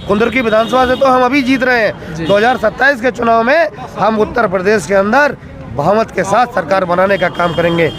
कुंदरकी विधानसभा से तो हम अभी जीत रहे हैं। 2027 के चुनाव में हम उत्तर प्रदेश के अंदर बहुमत के साथ सरकार बनाने का काम करेंगे।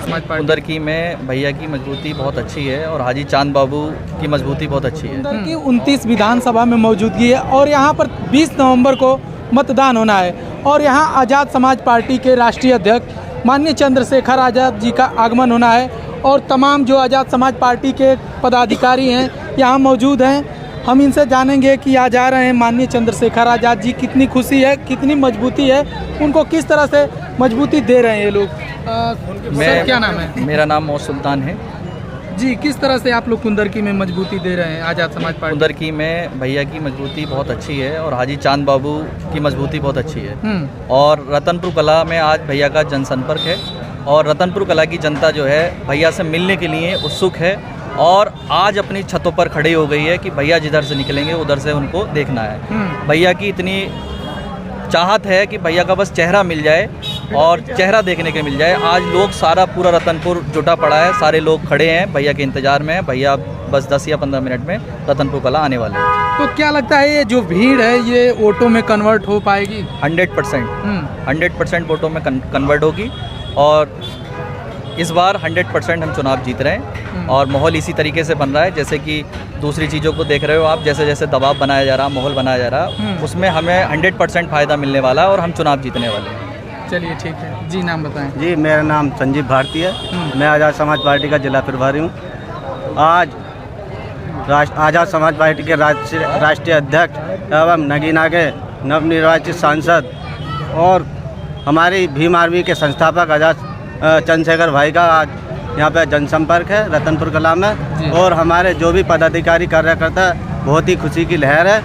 कुंदरकी में भैया की मजबूती बहुत अच्छी है और हाजी चांद बाबू की मजबूती बहुत अच्छी है। कुंदरकी 29 विधानसभा में मौजूदगी है और यहाँ पर 20 नवंबर को मतदान होना है और यहाँ आज़ाद समाज पार्टी के राष्ट्रीय अध्यक्ष माननीय चंद्रशेखर आज़ाद जी का आगमन होना है और तमाम जो आज़ाद समाज पार्टी के पदाधिकारी हैं यहाँ मौजूद हैं। हम इनसे जानेंगे कि आज आ रहे हैं माननीय चंद्रशेखर आज़ाद जी, कितनी खुशी है, कितनी मजबूती है, उनको किस तरह से मजबूती दे रहे हैं ये लोग। सर क्या नाम है? मेरा नाम मोहम्मद सुल्तान है जी। किस तरह से आप लोग कुंदरकी में मजबूती दे रहे हैं आज़ाद समाज पार्टी? कुंदरकी में भैया की मजबूती बहुत अच्छी है और हाजी चांद बाबू की मजबूती बहुत अच्छी है और रतनपुर कला में आज भैया का जनसंपर्क है और रतनपुर कला की जनता जो है भैया से मिलने के लिए उत्सुक है और आज अपनी छतों पर खड़ी हो गई है कि भैया जिधर से निकलेंगे उधर से उनको देखना है। भैया की इतनी चाहत है कि भैया का बस चेहरा मिल जाए और चेहरा देखने के मिल जाए। आज लोग सारा पूरा रतनपुर जुटा पड़ा है, सारे लोग खड़े हैं भैया के इंतज़ार में। भैया बस 10 या 15 मिनट में रतनपुर कला आने वाले हैं। तो क्या लगता है ये जो भीड़ है ये वोटों में कन्वर्ट हो पाएगी? 100% वोटों में कन्वर्ट होगी और इस बार 100% हम चुनाव जीत रहे हैं और माहौल इसी तरीके से बन रहा है जैसे कि दूसरी चीज़ों को देख रहे हो आप, जैसे जैसे दबाव बनाया जा रहा, माहौल बनाया जा रहा, उसमें हमें 100% फ़ायदा मिलने वाला है और हम चुनाव जीतने वाले हैं। चलिए ठीक है जी। नाम बताएं। जी मेरा नाम संजीव भारती है, मैं आज़ाद समाज पार्टी का जिला प्रभारी हूँ। आज आज़ाद समाज पार्टी के राष्ट्रीय अध्यक्ष एवं नगीना के नवनिर्वाचित सांसद और हमारी भीम आर्मी के संस्थापक आज़ाद चंद्रशेखर भाई का आज यहाँ पे जनसंपर्क है रतनपुर कला में और हमारे जो भी पदाधिकारी कार्यकर्ता बहुत ही खुशी की लहर है।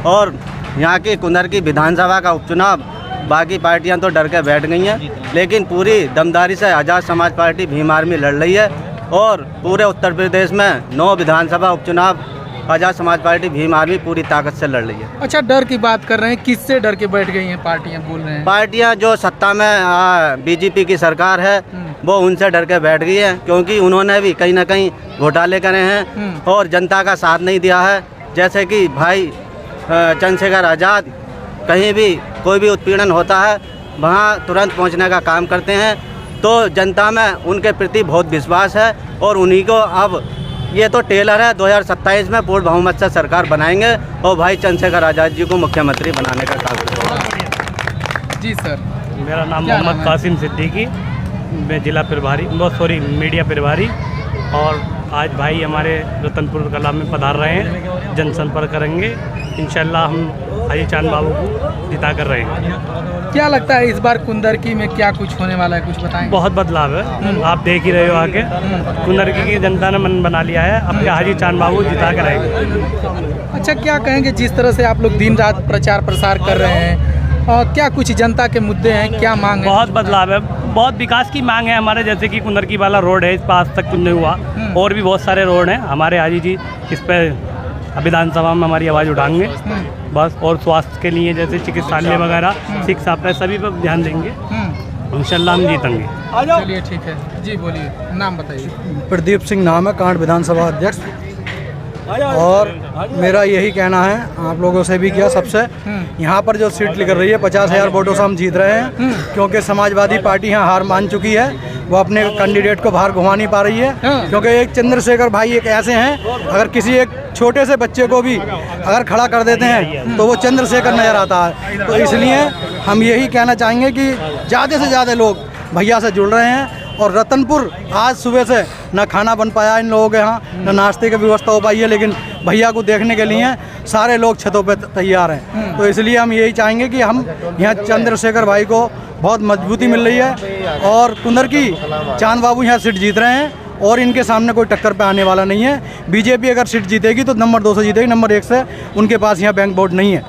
और यहाँ की कुंदरकी विधानसभा का उपचुनाव बाकी पार्टियां तो डर के बैठ गई हैं, लेकिन पूरी दमदारी से आज़ाद समाज पार्टी भीम आर्मी लड़ रही है और पूरे उत्तर प्रदेश में 9 विधानसभा उपचुनाव आज़ाद समाज पार्टी भीम आर्मी पूरी ताकत से लड़ रही है। अच्छा, डर की बात कर रहे हैं, किससे डर के बैठ गई हैं पार्टियां? बोल रहे हैं पार्टियां जो सत्ता में बीजेपी की सरकार है वो उनसे डर के बैठ गई है, क्योंकि उन्होंने भी कहीं ना कहीं घोटाले करे हैं और जनता का साथ नहीं दिया है। जैसे कि भाई चंद्रशेखर आज़ाद कहीं भी कोई भी उत्पीड़न होता है वहाँ तुरंत पहुँचने का काम करते हैं, तो जनता में उनके प्रति बहुत विश्वास है और उन्हीं को अब ये तो टेलर है 2027 में पूर्ण बहुमत से सरकार बनाएंगे और भाई चंद्रशेखर आज़ाद जी को मुख्यमंत्री बनाने का काम करेंगे। जी सर। मेरा नाम मोहम्मद कासिम सिद्दीकी, मैं जिला प्रभारी मीडिया प्रभारी और आज भाई हमारे रतनपुर कला में पधार रहे हैं, जनसंपर्क करेंगे। इंशाल्लाह हम हाजी चांद बाबू को जिता कर रहे हैं। क्या लगता है इस बार कुंदरकी में क्या कुछ होने वाला है, कुछ बताएं? बहुत बदलाव है, आप देख ही रहे हो आके कुंदरकी की जनता ने मन बना लिया है, अब क्या हाजी चांद बाबू जिता कर रहेंगे। अच्छा, क्या कहेंगे जिस तरह से आप लोग दिन रात प्रचार प्रसार कर रहे हैं और क्या कुछ जनता के मुद्दे हैं, क्या मांग है? बहुत बदलाव है, बहुत विकास की मांग है हमारे, जैसे कि कुंदरकी वाला रोड है, इस पर आज तक कुछ नहीं हुआ और भी बहुत सारे रोड हैं हमारे। हाजी जी इस पर विधानसभा में हमारी आवाज़ उठाएंगे बस, और स्वास्थ्य के लिए जैसे चिकित्सालय वगैरह, शिक्षा पे सभी पर ध्यान देंगे, इंशाल्लाह हम जीतेंगे। चलिए ठीक है जी। बोलिए, नाम बताइए। प्रदीप सिंह नाम है, कांट विधानसभा अध्यक्ष। और मेरा यही कहना है आप लोगों से भी किया सबसे, यहाँ पर जो सीट निकल रही है 50,000 वोटों से हम जीत रहे हैं, क्योंकि समाजवादी पार्टी यहाँ हार मान चुकी है, वो अपने कैंडिडेट को बाहर घुमा नहीं पा रही है। क्योंकि एक चंद्रशेखर भाई एक ऐसे हैं, अगर किसी एक छोटे से बच्चे को भी अगर खड़ा कर देते हैं तो वो चंद्रशेखर नज़र आता है। तो इसलिए हम यही कहना चाहेंगे कि ज़्यादा से ज़्यादा लोग भैया से जुड़ रहे हैं। और रतनपुर आज सुबह से न खाना बन पाया इन लोगों के यहाँ, न नाश्ते की व्यवस्था हो पाई है, लेकिन भैया को देखने के लिए सारे लोग छतों पे तैयार हैं। तो इसलिए हम यही चाहेंगे कि हम यहाँ चंद्रशेखर भाई को बहुत मजबूती मिल रही है और कुंदरकी चांद बाबू यहाँ सीट जीत रहे हैं और इनके सामने कोई टक्कर पे आने वाला नहीं है। बीजेपी अगर सीट जीतेगी तो नंबर 2 से जीतेगी, नंबर 1 से उनके पास यहाँ बैंक बोर्ड नहीं है।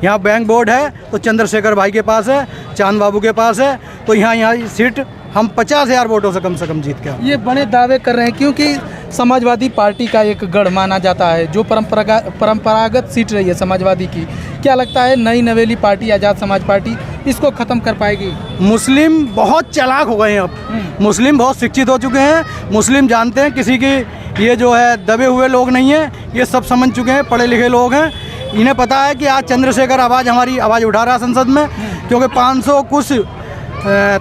यहाँ बैंक बोर्ड है तो चंद्रशेखर भाई के पास है, चांद बाबू के पास है, तो यहाँ सीट हम 50,000 वोटों से कम जीत के। ये बड़े दावे कर रहे हैं क्योंकि समाजवादी पार्टी का एक गढ़ माना जाता है, जो परंपरागत सीट रही है समाजवादी की। क्या लगता है नई नवेली पार्टी आज़ाद समाज पार्टी इसको ख़त्म कर पाएगी? मुस्लिम बहुत चालाक हो गए हैं, अब मुस्लिम बहुत शिक्षित हो चुके हैं। मुस्लिम जानते हैं किसी की ये जो है दबे हुए लोग नहीं हैं, ये सब समझ चुके हैं, पढ़े लिखे लोग हैं। इन्हें पता है कि आज चंद्रशेखर हमारी आवाज़ उठा रहा है संसद में, क्योंकि 500 कुछ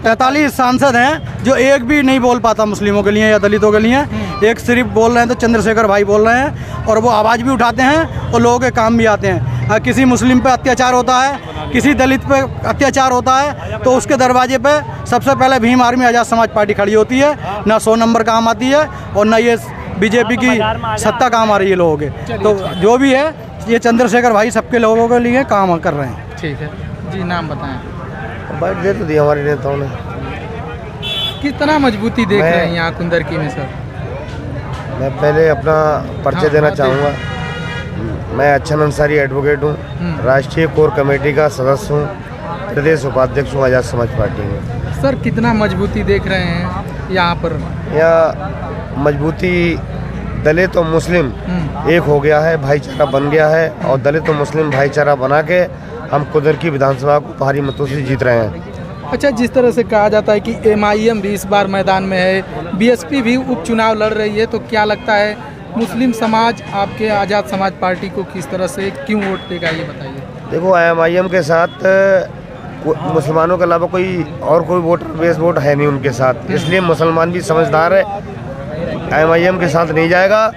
43 सांसद हैं जो एक भी नहीं बोल पाता मुस्लिमों के लिए या दलितों के लिए। एक सिर्फ बोल रहे हैं तो चंद्रशेखर भाई बोल रहे हैं, और वो आवाज़ भी उठाते हैं और लोगों के काम भी आते हैं। किसी मुस्लिम पे अत्याचार होता है, किसी दलित पे अत्याचार होता है, तो उसके दरवाजे पे सबसे पहले भीम आर्मी आज़ाद समाज पार्टी खड़ी होती है। ना 100 नंबर काम आती है और ना ये बीजेपी की सत्ता काम आ रही है लोगों के। तो जो भी है ये चंद्रशेखर भाई सबके लोगों के लिए काम कर रहे हैं। ठीक है जी, नाम बताएं। बाइट दे तो दी हमारे नेताओं ने। कितना मजबूती देख रहे हैं यहाँ कुंदरकी में सर? मैं पहले अपना परिचय देना चाहूँगा। मैं अच्छन अंसारी एडवोकेट हूँ, राष्ट्रीय कोर कमेटी का सदस्य हूँ, प्रदेश उपाध्यक्ष हूँ आज़ाद समाज पार्टी में। सर कितना मजबूती देख रहे हैं यहाँ पर? यहाँ मजबूती दलित और मुस्लिम एक हो गया है, भाईचारा बन गया है, और दलित और मुस्लिम भाईचारा बना के हम कुंदरकी विधानसभा को भारी मतों से जीत रहे हैं। अच्छा, जिस तरह से कहा जाता है कि MIM भी इस बार मैदान में है, BSP भी उपचुनाव लड़ रही है, तो क्या लगता है मुस्लिम समाज आपके आज़ाद समाज पार्टी को किस तरह से क्यों वोट देगा, ये बताइए। देखो, MIM के साथ मुसलमानों के अलावा कोई वोटर बेस वोट है नहीं उनके साथ, इसलिए मुसलमान भी समझदार है, MIM के साथ नहीं जाएगा।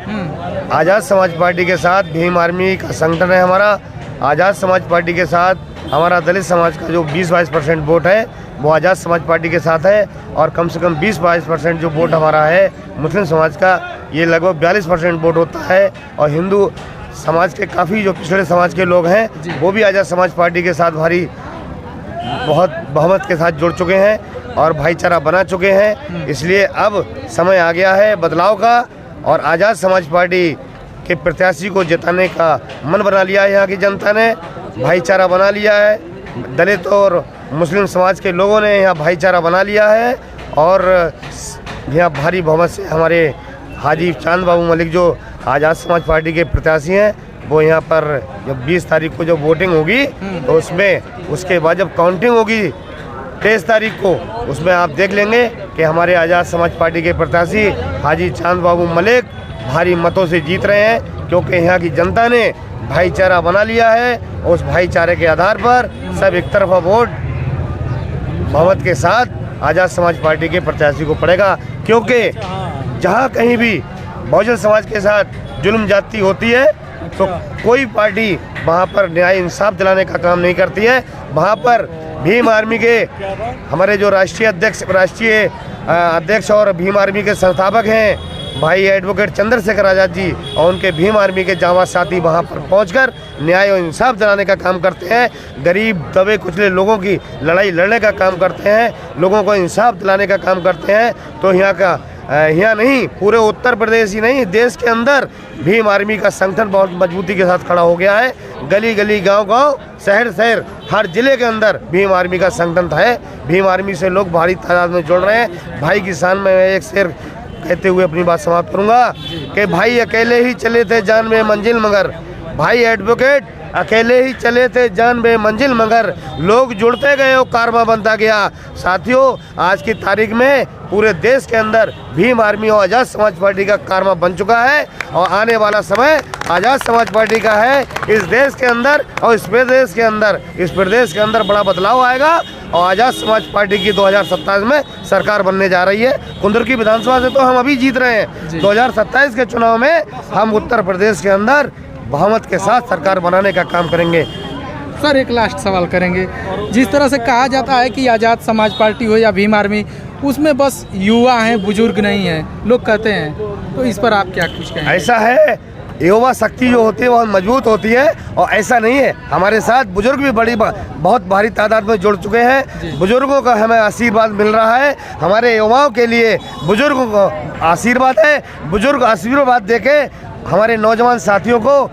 आज़ाद समाज पार्टी के साथ भीम आर्मी का संगठन है हमारा। आज़ाद समाज पार्टी के साथ हमारा दलित समाज का जो 20-22% वोट है वो आज़ाद समाज पार्टी के साथ है, और कम से कम 20-22% जो वोट हमारा है मुस्लिम समाज का, ये लगभग 42% वोट होता है। और हिंदू समाज के काफ़ी जो पिछड़े समाज के लोग हैं वो भी आज़ाद समाज पार्टी के साथ बहुत बहुमत के साथ जुड़ चुके हैं और भाईचारा बना चुके हैं। इसलिए अब समय आ गया है बदलाव का, और आज़ाद समाज पार्टी के प्रत्याशी को जिताने का मन बना लिया है। यहाँ की जनता ने भाईचारा बना लिया है, दलित और मुस्लिम समाज के लोगों ने यहाँ भाईचारा बना लिया है, और यहाँ भारी बहुमत से हमारे हाजी चांद बाबू मलिक जो आज़ाद समाज पार्टी के प्रत्याशी हैं वो यहाँ पर जब 20 तारीख को जब वोटिंग होगी तो उसमें उसके बाद जब काउंटिंग होगी 23 तारीख को, उसमें आप देख लेंगे कि हमारे आज़ाद समाज पार्टी के प्रत्याशी हाजी चांद बाबू मलिक भारी मतों से जीत रहे हैं, क्योंकि यहाँ की जनता ने भाईचारा बना लिया है। उस भाईचारे के आधार पर सब एक तरफा वोट बहुमत के साथ आज़ाद समाज पार्टी के प्रत्याशी को पड़ेगा, क्योंकि जहाँ कहीं भी बहुजन समाज के साथ जुल्म ज्यादती होती है तो कोई पार्टी वहाँ पर न्याय इंसाफ दिलाने का काम नहीं करती है। वहाँ पर भीम आर्मी के हमारे जो राष्ट्रीय अध्यक्ष और भीम आर्मी के संस्थापक हैं भाई एडवोकेट चंद्रशेखर आज़ाद जी, और उनके भीम आर्मी के जांबाज साथी वहाँ पर पहुंचकर न्याय और इंसाफ दिलाने का काम करते हैं, गरीब दबे कुचले लोगों की लड़ाई लड़ने का काम करते हैं, लोगों को इंसाफ दिलाने का काम करते हैं। तो यहाँ नहीं, पूरे उत्तर प्रदेश ही नहीं, देश के अंदर भीम आर्मी का संगठन बहुत मजबूती के साथ खड़ा हो गया है। गली गली, गांव-गांव, शहर हर जिले के अंदर भीम आर्मी का संगठन है। भीम आर्मी से लोग भारी तादाद में जुड़ रहे हैं। भाई किसान में एक शेर कहते हुए अपनी बात समाप्त करूंगा कि भाई अकेले ही चले थे जान में मंजिल, मगर भाई एडवोकेट अकेले ही चले थे जान में मंजिल, मगर लोग जुड़ते गए और कारवां बनता गया। साथियों, आज की तारीख में पूरे देश के अंदर भीम आर्मी और आज़ाद समाज पार्टी का कारवां बन चुका है, और आने वाला समय आज़ाद समाज पार्टी का है इस देश के अंदर, और इस प्रदेश के अंदर बड़ा बदलाव आएगा, और आज़ाद समाज पार्टी की 2027 में सरकार बनने जा रही है। कुंदरकी विधानसभा से तो हम अभी जीत रहे हैं, 2027 के चुनाव में हम उत्तर प्रदेश के अंदर बहुमत के साथ सरकार बनाने का काम करेंगे। सर, एक लास्ट सवाल करेंगे। जिस तरह से कहा जाता है कि आज़ाद समाज पार्टी हो या भीम आर्मी, उसमें बस युवा हैं, बुजुर्ग नहीं हैं, लोग कहते हैं, तो इस पर आप क्या कुछ कहेंगे? ऐसा है, युवा शक्ति जो होती है बहुत मजबूत होती है, और ऐसा नहीं है, हमारे साथ बुजुर्ग भी बहुत भारी तादाद में जुड़ चुके हैं। बुजुर्गों का हमें आशीर्वाद मिल रहा है, हमारे युवाओं के लिए बुजुर्गों को आशीर्वाद है। बुजुर्ग आशीर्वाद देके हमारे नौजवान साथियों को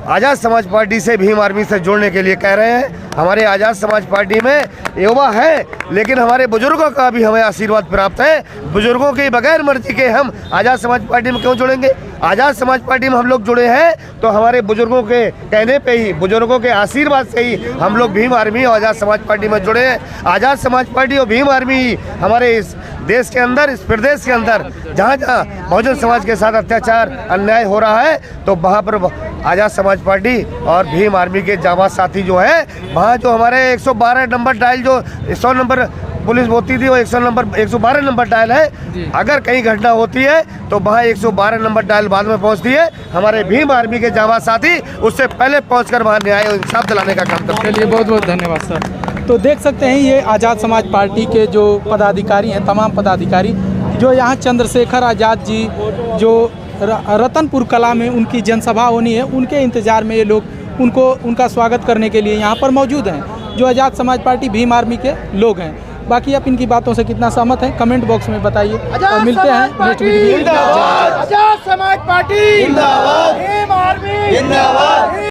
आज़ाद समाज पार्टी से भीम आर्मी से जोड़ने के लिए कह रहे हैं। हमारे आज़ाद समाज पार्टी में युवा है, लेकिन हमारे बुजुर्गों का भी हमें आशीर्वाद प्राप्त है। बुजुर्गों के बगैर मर्जी के हम आज़ाद समाज पार्टी में क्यों जुड़ेंगे? आज़ाद समाज पार्टी में हम लोग जुड़े हैं तो हमारे बुजुर्गों के कहने पे ही, बुजुर्गों के आशीर्वाद से ही हम लोग भीम आर्मी और आज़ाद समाज पार्टी में जुड़े हैं। आज़ाद समाज पार्टी और भीम आर्मी हमारे इस देश के अंदर, इस प्रदेश के अंदर जहाँ जहाँ बहुजन समाज के साथ अत्याचार अन्याय हो रहा है, तो वहाँ पर आज़ाद समाज पार्टी और भीम आर्मी के जाबाज साथी जो है, वहाँ जो हमारे 112 नंबर डायल, जो 100 नंबर पुलिस होती थी, वो 112 नंबर डायल है। अगर कहीं घटना होती है तो वहाँ 112 नंबर डायल बाद में पहुँचती है। हमारे भीम आर्मी के जाबाज साथी उससे पहले पहुँचकर वहाँ न्याय और इंसाफ दिलाने का काम करते हैं। चलिए, बहुत बहुत धन्यवाद सर। तो देख सकते हैं ये आज़ाद समाज पार्टी के जो पदाधिकारी हैं, तमाम पदाधिकारी जो यहाँ चंद्रशेखर आज़ाद जी जो रतनपुर कला में उनकी जनसभा होनी है, उनके इंतज़ार में ये लोग उनका स्वागत करने के लिए यहाँ पर मौजूद हैं, जो आज़ाद समाज पार्टी भीम आर्मी के लोग हैं। बाकी आप इनकी बातों से कितना सहमत हैं कमेंट बॉक्स में बताइए, और मिलते हैं नेक्स्ट वीडियो में। आज़ाद समाज पार्टी जिंदाबाद, भीम आर्मी जिंदाबाद।